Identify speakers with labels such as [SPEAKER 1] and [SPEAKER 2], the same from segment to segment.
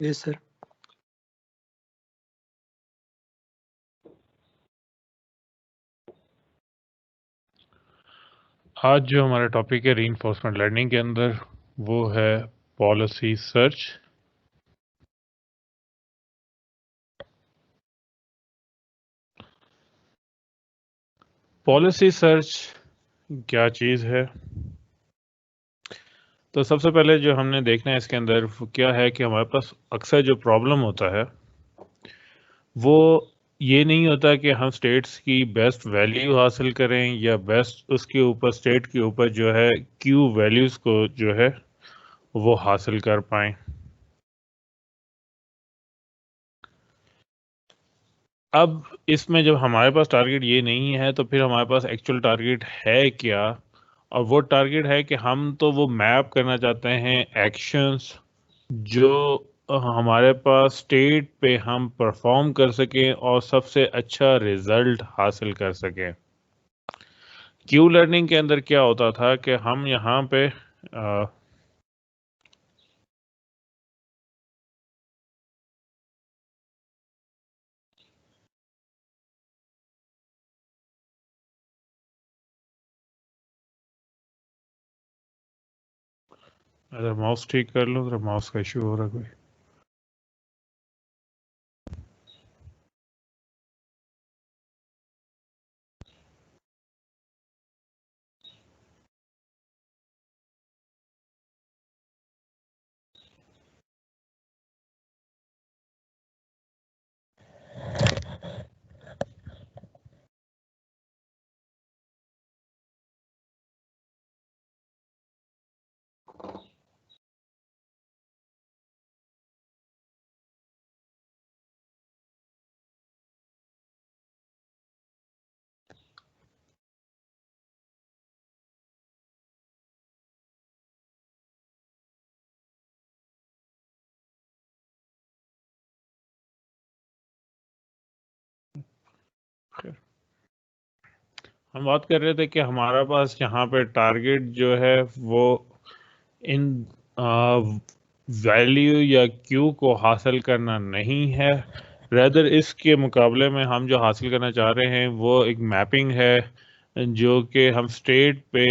[SPEAKER 1] Yes sir.
[SPEAKER 2] आज जो हमारा टॉपिक है रीइंफोर्समेंट लर्निंग के अंदर वो है पॉलिसी सर्च। पॉलिसी सर्च क्या चीज़ है? तो सबसे पहले जो हमने देखना है इसके अंदर वो क्या है कि हमारे पास अक्सर जो प्रॉब्लम होता है वो ये नहीं होता कि हम स्टेट्स की बेस्ट वैल्यू हासिल करें या बेस्ट उसके ऊपर स्टेट के ऊपर जो है क्यू वैल्यूज़ को जो है वो हासिल कर पाएं। अब इसमें जब हमारे पास टारगेट ये नहीं है तो फिर हमारे पास एक्चुअल टारगेट है क्या? और वो टारगेट है कि हम तो वो मैप करना चाहते हैं एक्शंस जो हमारे पास स्टेट पे हम परफॉर्म कर सकें और सबसे अच्छा रिजल्ट हासिल कर सकें। क्यू लर्निंग के अंदर क्या होता था कि हम यहाँ पे अगर माउस ठीक कर लूँ तो माउस का इशू हो रहा है कोई। हम बात कर रहे थे कि हमारा पास यहाँ पे टारगेट जो है वो इन वैल्यू या क्यू को हासिल करना नहीं है। रेदर इसके मुकाबले में हम जो हासिल करना चाह रहे हैं वो एक मैपिंग है जो कि हम स्टेट पे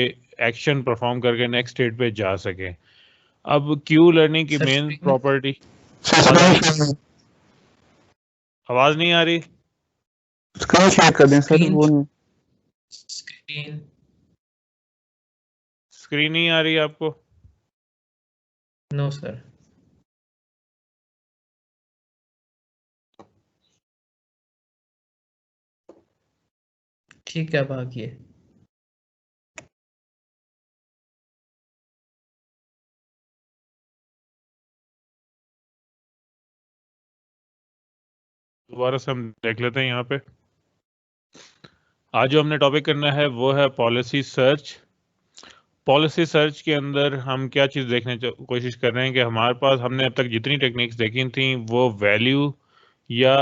[SPEAKER 2] एक्शन परफॉर्म करके नेक्स्ट स्टेट पे जा सकें। अब क्यू लर्निंग की
[SPEAKER 3] सर
[SPEAKER 2] मेन
[SPEAKER 3] स्क्रीन
[SPEAKER 2] प्रॉपर्टी आवाज नहीं आ रही।
[SPEAKER 1] स्क्रीन शेयर कर दें सर। वो
[SPEAKER 3] स्क्रीन
[SPEAKER 2] स्क्रीन नहीं आ रही आपको?
[SPEAKER 3] No sir. ठीक है, अब आगे।
[SPEAKER 2] दोबारा से हम देख लेते हैं यहाँ पे। आज जो हमने टॉपिक करना है वो है पॉलिसी सर्च। पॉलिसी सर्च के अंदर हम क्या चीज़ देखने कोशिश कर रहे हैं कि हमारे पास हमने अब तक जितनी टेक्निक्स देखी थी वो वैल्यू या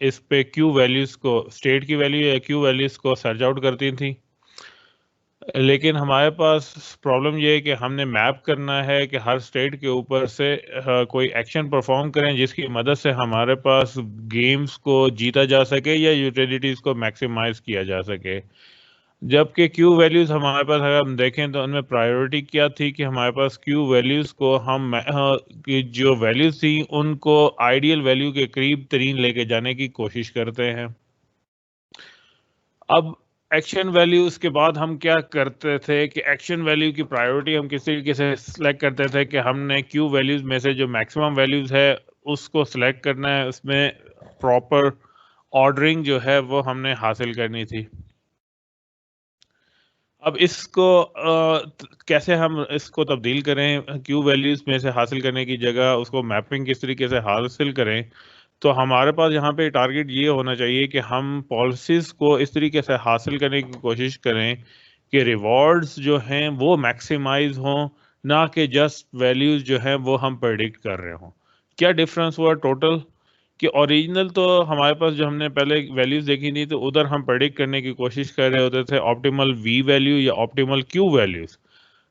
[SPEAKER 2] इस पे क्यू वैल्यूज़ को स्टेट की वैल्यू या क्यू वैल्यूज़ को सर्च आउट करती थी। लेकिन हमारे पास प्रॉब्लम ये है कि हमने मैप करना है कि हर स्टेट के ऊपर से कोई एक्शन परफॉर्म करें जिसकी मदद से हमारे पास गेम्स को जीता जा सके या यूटिलिटीज़ को मैक्सिमाइज किया जा सके। जबकि क्यू वैल्यूज़ हमारे पास अगर हम देखें तो उनमें प्रायोरिटी क्या थी कि हमारे पास क्यू वैल्यूज़ को हम की जो वैल्यूज़ थी उनको आइडियल वैल्यू के करीब तरीन लेके जाने की कोशिश करते हैं। अब एक्शन वैल्यूज के बाद हम क्या करते थे कि एक्शन वैल्यू की प्रायोरिटी हम किस तरीके से सिलेक्ट करते थे कि हमने क्यू वैल्यूज में से जो मैक्सिमम वैल्यूज है उसको सिलेक्ट करना है, उसमें प्रॉपर ऑर्डरिंग जो है वो हमने हासिल करनी थी। अब इसको कैसे हम इसको तब्दील करें क्यू वैल्यूज में से हासिल करने की जगह उसको मैपिंग किस तरीके से हासिल करें। तो हमारे पास यहाँ पे टारगेट ये होना चाहिए कि हम पॉलिसीज को इस तरीके से हासिल करने की कोशिश करें कि रिवॉर्ड्स जो हैं वो मैक्सिमाइज हों, ना कि जस्ट वैल्यूज जो हैं वो हम प्रेडिक्ट कर रहे हों। क्या डिफरेंस हुआ टोटल कि ओरिजिनल तो हमारे पास जो हमने पहले वैल्यूज देखी थी तो उधर हम प्रेडिक्ट करने की कोशिश कर रहे होते थे ऑप्टिमल वी वैल्यू या ऑप्टिमल क्यू वैल्यूज।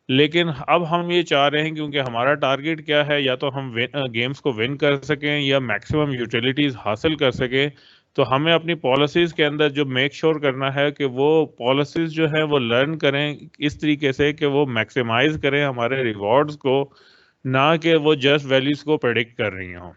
[SPEAKER 2] लेकिन अब हम ये चाह रहे हैं क्योंकि हमारा टारगेट क्या है, या तो हम गेम्स को विन कर सकें या मैक्सिमम यूटिलिटीज हासिल कर सकें, तो हमें अपनी पॉलिसीज के अंदर जो मेक श्योर करना है कि वो पॉलिसीज जो है वो लर्न करें इस तरीके से कि वो मैक्सिमाइज करें हमारे रिवॉर्ड्स को, ना कि वो जस्ट वैल्यूज को प्रेडिक्ट कर रही हों।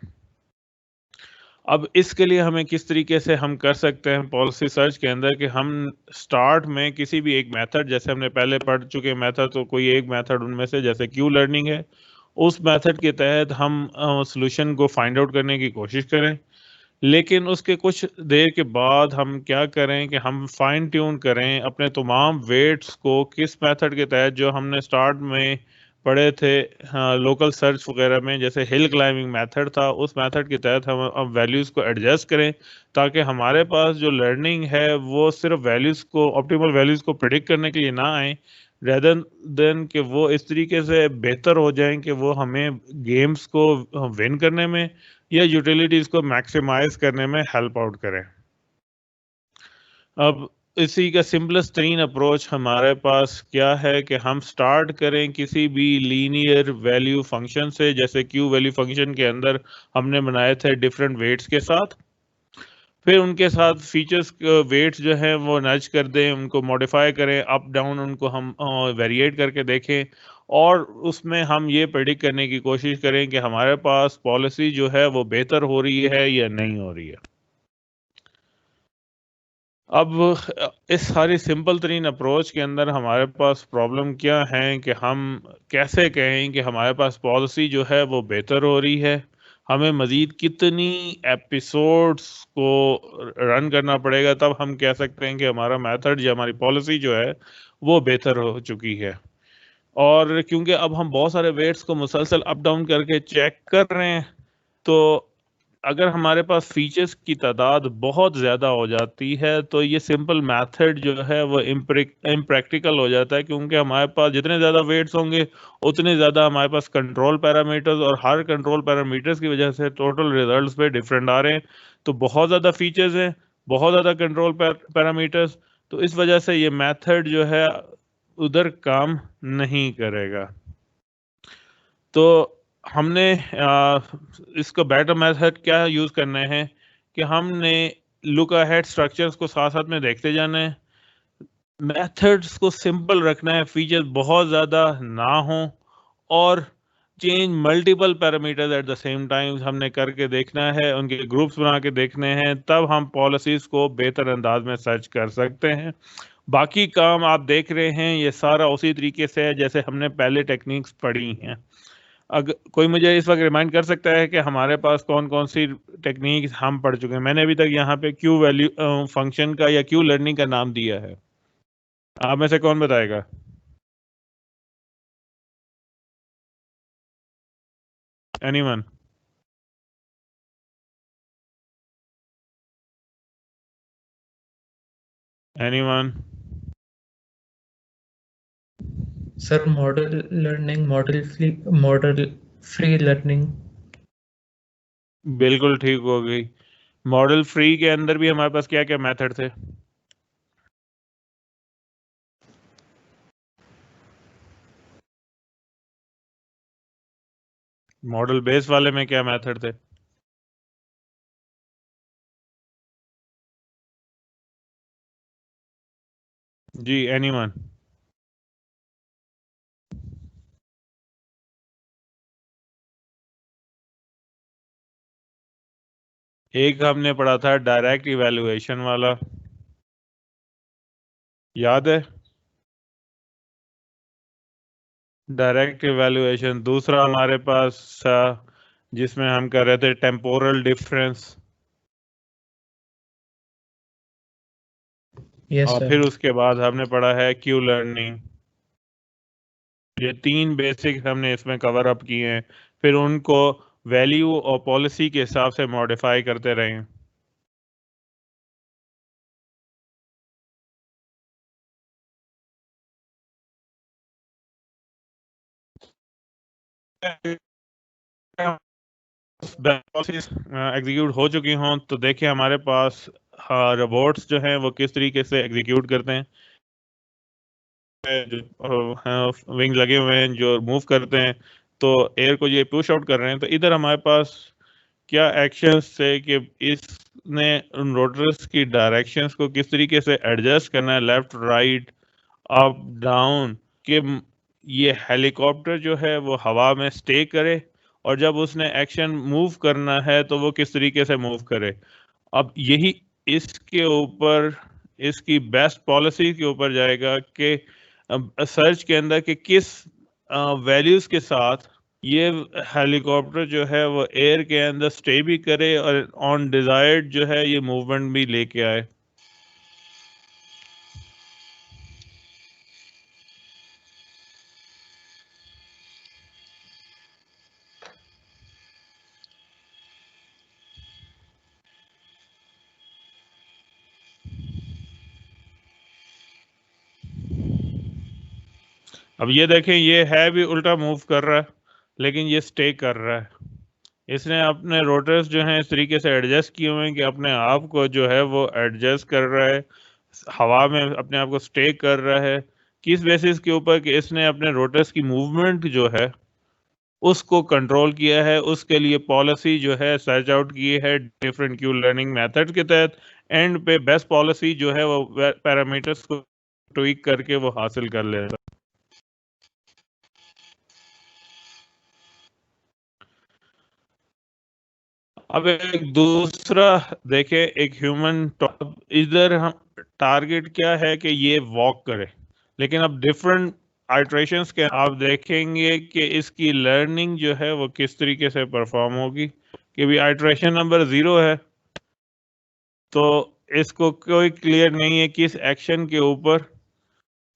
[SPEAKER 2] अब इसके लिए हमें किस तरीके से हम कर सकते हैं पॉलिसी सर्च के अंदर कि हम स्टार्ट में किसी भी एक मेथड, जैसे हमने पहले पढ़ चुके मेथड, तो कोई एक मेथड उनमें से जैसे क्यू लर्निंग है, उस मेथड के तहत हम सॉल्यूशन को फाइंड आउट करने की कोशिश करें। लेकिन उसके कुछ देर के बाद हम क्या करें कि हम फाइन ट्यून करें अपने तमाम वेट्स को किस मेथड के तहत जो हमने स्टार्ट में पढ़े थे, हाँ, लोकल सर्च वगैरह में, जैसे हिल क्लाइंबिंग मेथड था, उस मेथड के तहत हम अब वैल्यूज़ को एडजस्ट करें ताकि हमारे पास जो लर्निंग है वो सिर्फ वैल्यूज़ को, ऑप्टिमल वैल्यूज़ को प्रिडिक्ट करने के लिए ना आए, रेदर देन कि वो इस तरीके से बेहतर हो जाएं कि वो हमें गेम्स को विन करने में या यूटिलिटीज को मैक्सिमाइज करने में हेल्प आउट करें। अब इसी का सिंपलेस्ट तरीन अप्रोच हमारे पास क्या है कि हम स्टार्ट करें किसी भी लीनियर वैल्यू फंक्शन से, जैसे क्यू वैल्यू फंक्शन के अंदर हमने बनाए थे डिफरेंट वेट्स के साथ, फिर उनके साथ फीचर्स वेट्स जो हैं वो नज कर दें, उनको मॉडिफाई करें, अप डाउन उनको हम वेरिएट करके देखें, और उसमें हम ये प्रेडिक्ट करने की कोशिश करें कि हमारे पास पॉलिसी जो है वो बेहतर हो रही है या नहीं हो रही है। अब इस सारी सिंपल तरीन अप्रोच के अंदर हमारे पास प्रॉब्लम क्या है कि हम कैसे कहें कि हमारे पास पॉलिसी जो है वो बेहतर हो रही है, हमें मज़ीद कितनी एपिसोड्स को रन करना पड़ेगा तब हम कह सकते हैं कि हमारा मेथड या हमारी पॉलिसी जो है वो बेहतर हो चुकी है। और क्योंकि अब हम बहुत सारे वेट्स को मुसलसल अप डाउन करके चेक कर रहे हैं, तो अगर हमारे पास फीचर्स की तादाद बहुत ज़्यादा हो जाती है तो ये सिंपल मेथड जो है वो इम्प्रैक्टिकल हो जाता है, क्योंकि हमारे पास जितने ज़्यादा वेट्स होंगे उतने ज़्यादा हमारे पास कंट्रोल पैरामीटर्स, और हर कंट्रोल पैरामीटर्स की वजह से टोटल रिजल्ट्स पे डिफरेंट आ रहे हैं। तो बहुत ज़्यादा फीचर्स हैं, बहुत ज़्यादा कंट्रोल पैरामीटर्स, तो इस वजह से ये मेथड जो है उधर काम नहीं करेगा। तो हमने इसका बेटर मेथड क्या यूज़ करना है कि हमने लुक अहेड स्ट्रक्चर्स को साथ साथ में देखते जाना है, मेथड्स को सिंपल रखना है, फीचर्स बहुत ज़्यादा ना हो, और change multiple parameters at the same time हमने करके देखना है, उनके ग्रुप्स बना के देखने हैं, तब हम पॉलिसीज़ को बेहतर अंदाज में सर्च कर सकते हैं। बाकी काम आप देख रहे हैं ये सारा उसी तरीके से है जैसे हमने पहले टेक्निक्स पढ़ी हैं। अगर कोई मुझे इस वक्त रिमाइंड कर सकता है कि हमारे पास कौन कौन सी टेक्निक हम पढ़ चुके हैं? मैंने अभी तक यहाँ पे क्यू वैल्यू फंक्शन का या क्यू लर्निंग का नाम दिया है, आप में से कौन बताएगा? Anyone? Anyone?
[SPEAKER 3] Sir model learning, model free learning.
[SPEAKER 2] बिल्कुल ठीक हो गई। मॉडल फ्री के अंदर भी हमारे पास क्या क्या मेथड थे? मॉडल बेस वाले में क्या मेथड थे? जी, एनीवन? एक हमने पढ़ा था डायरेक्ट इवैल्यूएशन वाला, याद है? Direct evaluation. दूसरा हमारे पास जिसमें हम कर रहे थे टेम्पोरल डिफरेंस,
[SPEAKER 3] यस
[SPEAKER 2] और
[SPEAKER 3] सर।
[SPEAKER 2] फिर उसके बाद हमने पढ़ा है क्यू लर्निंग। ये तीन बेसिक हमने इसमें कवर अप किए हैं, फिर उनको वैल्यू और पॉलिसी के हिसाब से मॉडिफाई करते रहे। एग्जीक्यूट हो चुकी हों तो देखिए हमारे पास रोबोट्स जो हैं वो किस तरीके से एग्जीक्यूट करते हैं। जो विंग लगे हुए हैं जो मूव करते हैं, तो एयर को ये पुश आउट कर रहे हैं। तो इधर हमारे पास क्या एक्शंस थे कि इसने उन रोटर्स की डायरेक्शंस को किस तरीके से एडजस्ट करना है, लेफ्ट राइट अप डाउन, कि ये हेलीकॉप्टर जो है वो हवा में स्टे करे, और जब उसने एक्शन मूव करना है तो वो किस तरीके से मूव करे। अब यही इसके ऊपर, इसकी बेस्ट पॉलिसी के ऊपर जाएगा कि सर्च के अंदर कि किस वैल्यूज के साथ ये हेलीकॉप्टर जो है वो एयर के अंदर स्टे भी करे और ऑन डिजायर्ड जो है ये मूवमेंट भी लेके आए। अब ये देखें, ये है भी उल्टा मूव कर रहा है लेकिन ये स्टे कर रहा है। इसने अपने रोटर्स जो हैं इस तरीके से एडजस्ट किए हुए हैं कि अपने आप को जो है वो एडजस्ट कर रहा है, हवा में अपने आप को स्टे कर रहा है। किस बेसिस के ऊपर कि इसने अपने रोटर्स की मूवमेंट जो है उसको कंट्रोल किया है। उसके लिए पॉलिसी जो है सर्च आउट की है डिफरेंट क्यू लर्निंग मेथड के तहत। एंड पे बेस्ट पॉलिसी जो है वो पैरामीटर्स को ट्वीक करके वो हासिल कर लेता। अब एक दूसरा देखें, एक ह्यूमन, इधर हम टारगेट क्या है कि ये वॉक करे, लेकिन अब डिफरेंट आइट्रेशंस के आप देखेंगे कि इसकी लर्निंग जो है वो किस तरीके से परफॉर्म होगी। कि भी आइट्रेशन नंबर 0 है तो इसको कोई क्लियर नहीं है किस एक्शन के ऊपर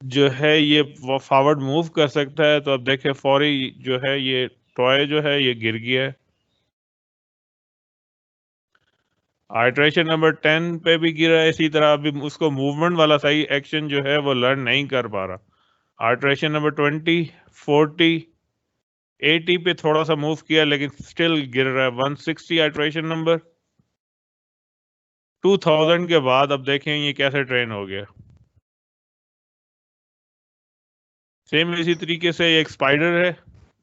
[SPEAKER 2] जो है ये फॉरवर्ड मूव कर सकता है। तो अब देखें फौरी जो है ये टॉय जो है ये गिर गया है। आइट्रेशन नंबर 10 पे भी गिरा है, इसी तरह अभी उसको मूवमेंट वाला सही एक्शन जो है वो लर्न नहीं कर पा रहा। आइट्रेशन नंबर 20, 40, 80 पे थोड़ा सा मूव किया लेकिन स्टिल गिर रहा है। 160 आइट्रेशन नंबर 2000 के बाद अब देखें ये कैसे ट्रेन हो गया। सेम इसी तरीके से एक स्पाइडर है,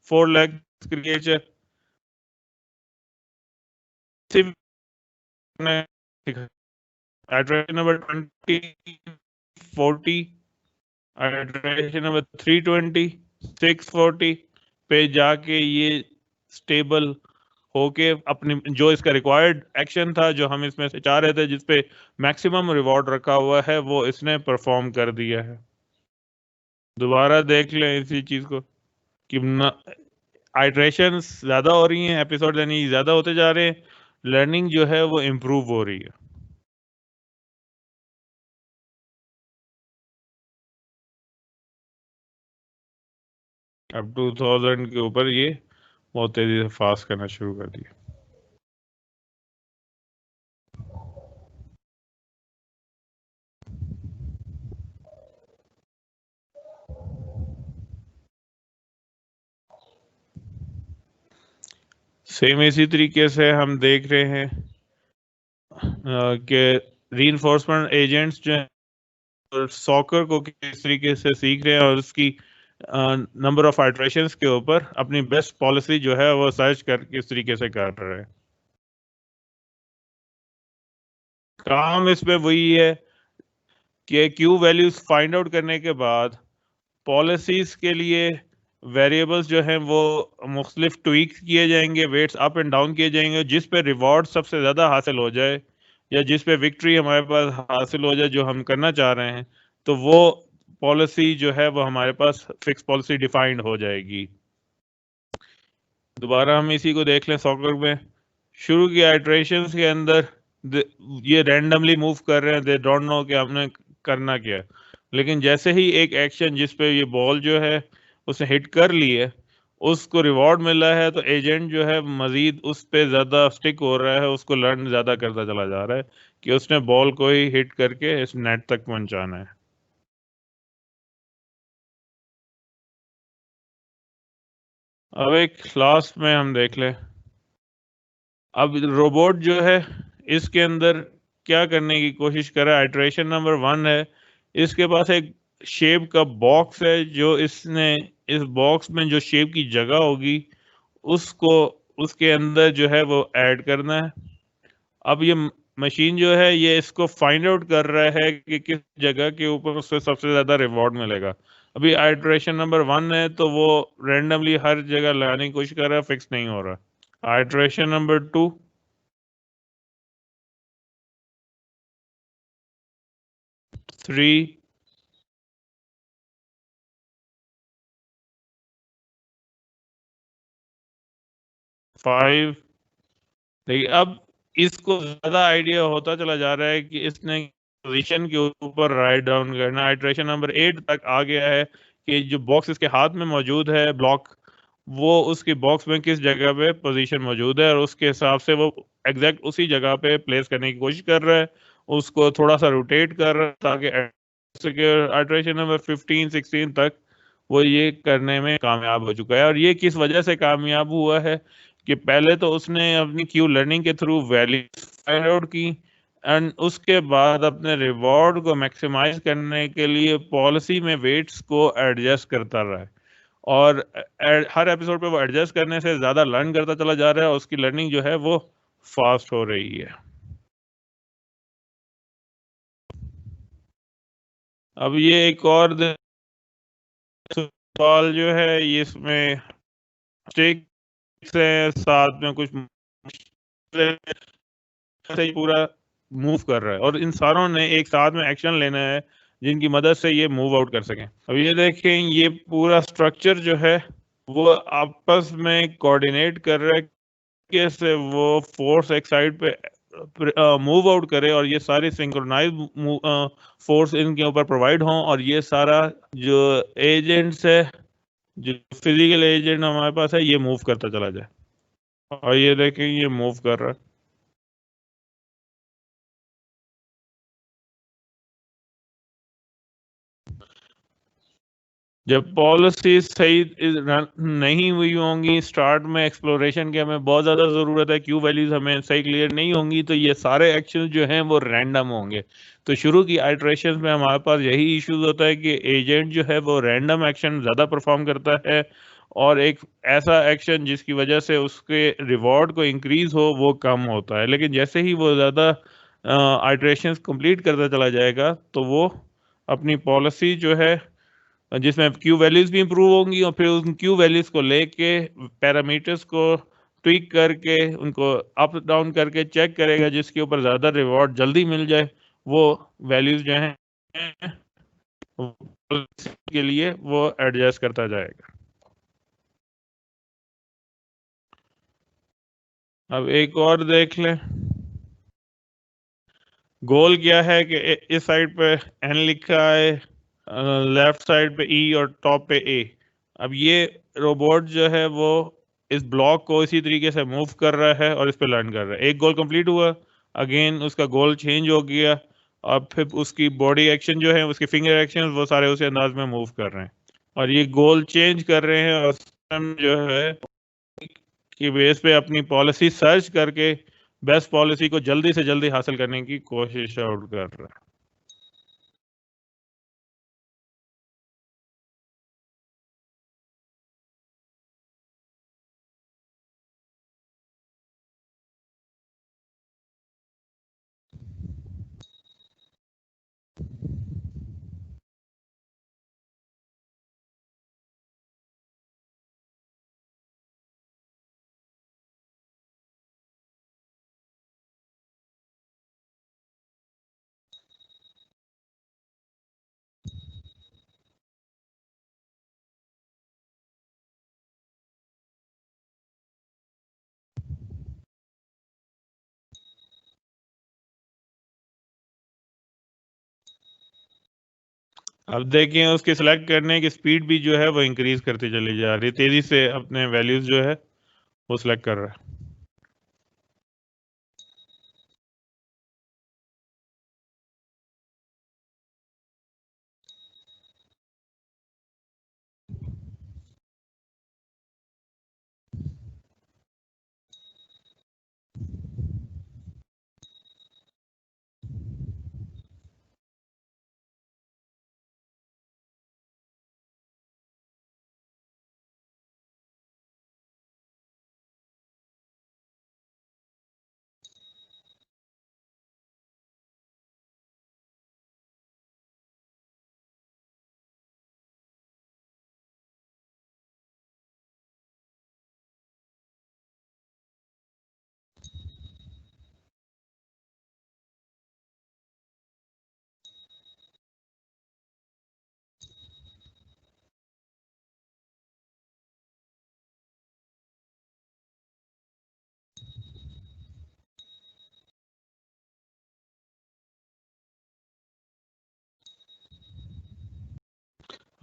[SPEAKER 2] 4 leg creature, iteration number 20, 40, iteration number 320, 640 पे जाके ये स्टेबल होके अपनी जो इसका रिक्वायर्ड एक्शन था जो हम इसमें से चाह रहे थे जिसपे मैक्सिमम रिवॉर्ड रखा हुआ है वो इसने परफॉर्म कर दिया है। दोबारा देख लें इसी चीज को कि आइट्रेशंस ज्यादा हो रही हैं, एपिसोड यानी ज्यादा होते जा रहे हैं, लर्निंग जो है वो इम्प्रूव हो रही है। अब 2000 के ऊपर ये बहुत तेजी से फास्ट करना शुरू कर दिया। सेम इसी तरीके से हम देख रहे हैं कि रीइंफोर्समेंट एजेंट्स जो हैं सॉकर को किस तरीके से सीख रहे हैं और उसकी नंबर ऑफ आइट्रेशंस के ऊपर अपनी बेस्ट पॉलिसी जो है वो सर्च कर किस तरीके से कर रहे हैं। काम इसमें वही है कि क्यू वैल्यूज फाइंड आउट करने के बाद पॉलिसीज के लिए वेरिएबल्स जो हैं वो मुख्तलिफ ट्वीक किए जाएंगे, वेट्स अप एंड डाउन किए जाएंगे, जिस पे रिवॉर्ड सबसे ज़्यादा हासिल हो जाए या जिस पे विक्ट्री हमारे पास हासिल हो जाए जो हम करना चाह रहे हैं, तो वो पॉलिसी जो है वो हमारे पास फिक्स पॉलिसी डिफाइंड हो जाएगी। दोबारा हम इसी को देख लें सॉकर में। शुरू की आइट्रेशंस के अंदर ये रैंडमली मूव कर रहे हैं, दे डोंट नो कि हमने करना क्या है, लेकिन जैसे ही एक एक्शन जिस पे ये बॉल जो है उसने हिट कर ली है उसको रिवॉर्ड मिला है, तो एजेंट जो है मजीद उस पे ज्यादा स्टिक हो रहा है, उसको लर्न ज्यादा करता चला जा रहा है कि उसने बॉल को ही हिट करके इस नेट तक पहुंचाना है। अब एक लास्ट में हम देख लें, अब रोबोट जो है इसके अंदर क्या करने की कोशिश कर रहा है। आइट्रेशन नंबर 1 है, इसके पास एक शेप का बॉक्स है, जो इसने इस बॉक्स में जो शेप की जगह होगी उसको उसके अंदर जो है वो ऐड करना है। अब ये मशीन जो है ये इसको फाइंड आउट कर रहा है कि किस जगह के ऊपर उससे सबसे ज्यादा रिवॉर्ड मिलेगा। अभी आइट्रेशन नंबर 1 है तो वो रेंडमली हर जगह लगाने की कोशिश कर रहा है, फिक्स नहीं हो रहा। Iteration number 2, 3, 5। देखिए अब इसको ज्यादा आइडिया होता चला जा रहा है कि इसने पोजीशन के ऊपर राइट डाउन करना। आइट्रेशन नंबर 8 तक आ गया है कि जो बॉक्स इसके हाथ में मौजूद है ब्लॉक, वो उसके बॉक्स में किस जगह पे पोजीशन मौजूद है और उसके हिसाब से वो एग्जैक्ट उसी जगह पे प्लेस करने की कोशिश कर रहा है। उसको थोड़ा सा रोटेट कर रहा है ताकि आइट्रेशन नंबर 15 16 तक वो ये करने में कामयाब हो चुका है। और ये किस वजह से कामयाब हुआ है कि पहले तो उसने अपनी क्यू लर्निंग के थ्रू वैल्यूज फाइंड आउट की एंड उसके बाद अपने रिवॉर्ड को मैक्सिमाइज करने के लिए पॉलिसी में वेट्स को एडजस्ट करता रहा है। और हर एपिसोड पे वो एडजस्ट करने से ज्यादा लर्न करता चला जा रहा है और उसकी लर्निंग जो है वो फास्ट हो रही है। अब ये एक और सवाल जो है ये इसमें स्टेक्स है, साथ में कुछ से ही पूरा मूव कर रहा है और इन सारों ने एक साथ में एक्शन लेना है जिनकी मदद से ये मूव आउट कर सकें। अब ये देखें ये पूरा स्ट्रक्चर जो है वो आपस में कोऑर्डिनेट कर रहा है, कैसे वो फोर्स एक साइड पे मूव आउट करे और ये सारी सिंक्रोनाइज फोर्स इनके ऊपर प्रोवाइड हों और ये सारा जो एजेंट्स है, जो फिजिकल एजेंट हमारे पास है, ये मूव करता चला जाए। और ये देखें ये मूव कर रहा है। जब पॉलिसी सही नहीं हुई होंगी, स्टार्ट में एक्सप्लोरेशन की हमें बहुत ज़्यादा ज़रूरत है, क्यू वैल्यूज हमें सही क्लियर नहीं होंगी, तो ये सारे एक्शन जो हैं वो रैंडम होंगे। तो शुरू की आइट्रेशन में हमारे पास यही इश्यूज होता है कि एजेंट जो है वो रैंडम एक्शन ज़्यादा परफॉर्म करता है और एक ऐसा एक्शन जिसकी वजह से उसके रिवॉर्ड को इंक्रीज हो वो कम होता है। लेकिन जैसे ही वो ज़्यादा आइट्रेशन कंप्लीट करता चला जाएगा तो वो अपनी पॉलिसी जो है जिसमें क्यू वैल्यूज भी इंप्रूव होंगी और फिर उन क्यू वैल्यूज को लेके पैरामीटर्स को ट्विक करके उनको अप डाउन करके चेक करेगा, जिसके ऊपर ज़्यादा रिवॉर्ड जल्दी मिल जाए वो वैल्यूज जो हैं के लिए वो एडजस्ट करता जाएगा। अब एक और देख लें, गोल क्या है कि इस साइड पे एन लिखा है, लेफ्ट साइड पे ई और टॉप पे ए। अब ये रोबोट जो है वो इस ब्लॉक को इसी तरीके से मूव कर रहा है और इस पे लर्न कर रहा है। एक गोल कंप्लीट हुआ, अगेन उसका गोल चेंज हो गया और फिर उसकी बॉडी एक्शन जो है, उसके फिंगर एक्शन, वो सारे उसी अंदाज में मूव कर रहे हैं और ये गोल चेंज कर रहे हैं और सिस्टम जो है कि बेस पे अपनी पॉलिसी सर्च करके बेस्ट पॉलिसी को जल्दी से जल्दी हासिल करने की कोशिश आउट कर रहा है। अब देखिए उसके सिलेक्ट करने की स्पीड भी जो है वो इंक्रीज करती चली जा रही है, तेजी से अपने वैल्यूज जो है वो सिलेक्ट कर रहा है।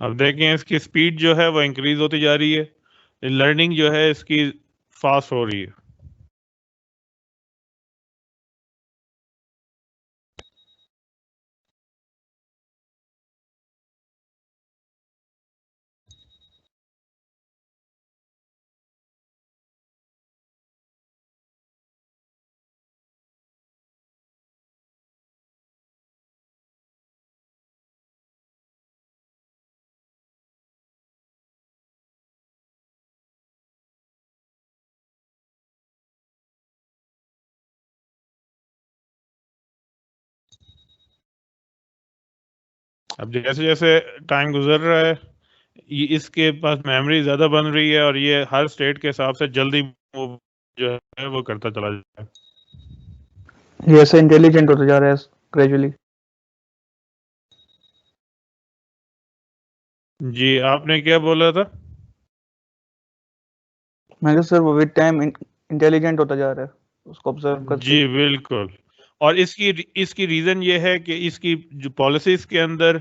[SPEAKER 2] अब देखें इसकी स्पीड जो है वो इंक्रीज होती जा रही है, लर्निंग जो है इसकी फास्ट हो रही है। अब जैसे जैसे टाइम गुजर रहा है ये इसके पास मेमोरी ज्यादा बन रही है और ये हर स्टेट के हिसाब से जल्दी मूव जो है वो करता चला जाता है।
[SPEAKER 1] ये ऐसे इंटेलिजेंट होता जा रहा है ग्रेजुअली।
[SPEAKER 2] जी आपने क्या बोला था?
[SPEAKER 1] मैं कहा सर वो विद टाइम इंटेलिजेंट होता जा रहा है उसको ऑब्जर्व करते।
[SPEAKER 2] जी बिल्कुल, और इसकी रीजन ये है कि इसकी जो पॉलिसीज के अंदर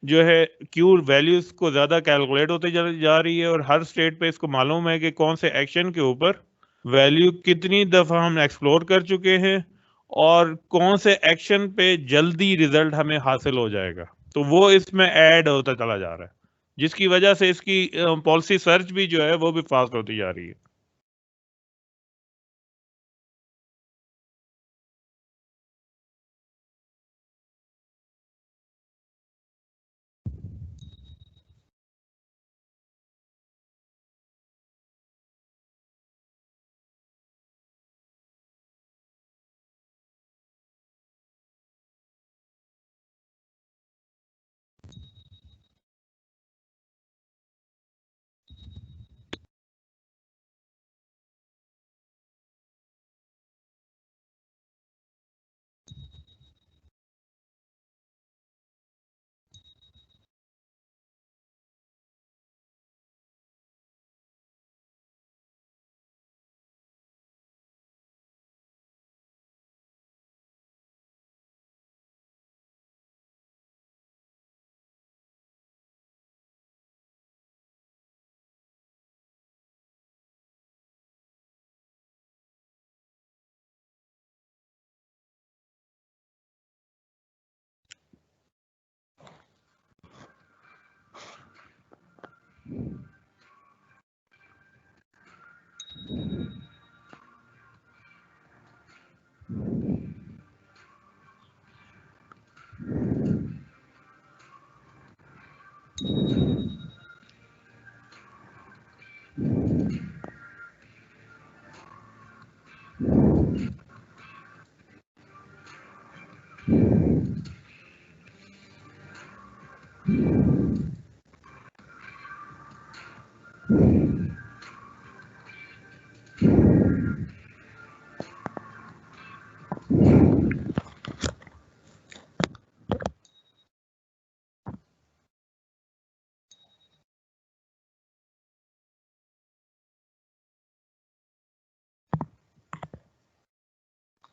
[SPEAKER 2] जो है क्यू वैल्यूज को ज्यादा कैलकुलेट होते जा रही है और हर स्टेट पे इसको मालूम है कि कौन से एक्शन के ऊपर वैल्यू कितनी दफा हम एक्सप्लोर कर चुके हैं और कौन से एक्शन पे जल्दी रिजल्ट हमें हासिल हो जाएगा, तो वो इसमें ऐड होता चला जा रहा है जिसकी वजह से इसकी पॉलिसी सर्च भी जो है वो भी फास्ट होती जा रही है।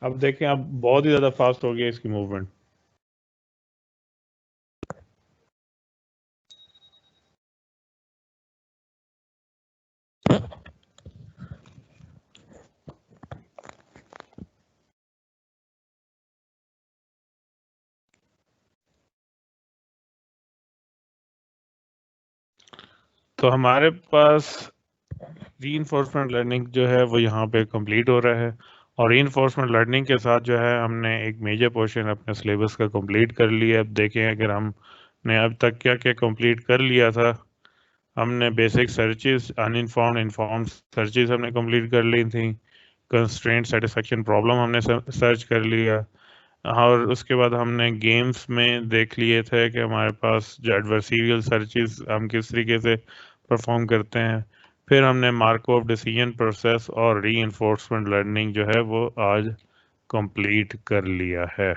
[SPEAKER 2] अब देखें अब बहुत ही ज्यादा फास्ट हो गया इसकी मूवमेंट। तो हमारे पास रीइंफोर्समेंट लर्निंग जो है वो यहाँ पे कंप्लीट हो रहा है और रीइंफोर्समेंट लर्निंग के साथ जो है हमने एक मेजर पोर्शन अपने सिलेबस का कंप्लीट कर लिया। अब देखें अगर हमने अब तक क्या क्या कंप्लीट कर लिया था, हमने basic searches, uninformed informed searches हमने कंप्लीट कर ली थी, कंस्ट्रेंट सेटिस्फेक्शन प्रॉब्लम हमने सर्च कर लिया और उसके बाद हमने गेम्स में देख लिए थे कि हमारे पास जो एडवर्सरियल सर्चेस हम किस तरीके से परफॉर्म करते हैं। फिर हमने मार्कोव डिसीजन प्रोसेस और रीइंफोर्समेंट लर्निंग जो है वो आज कंप्लीट कर लिया है।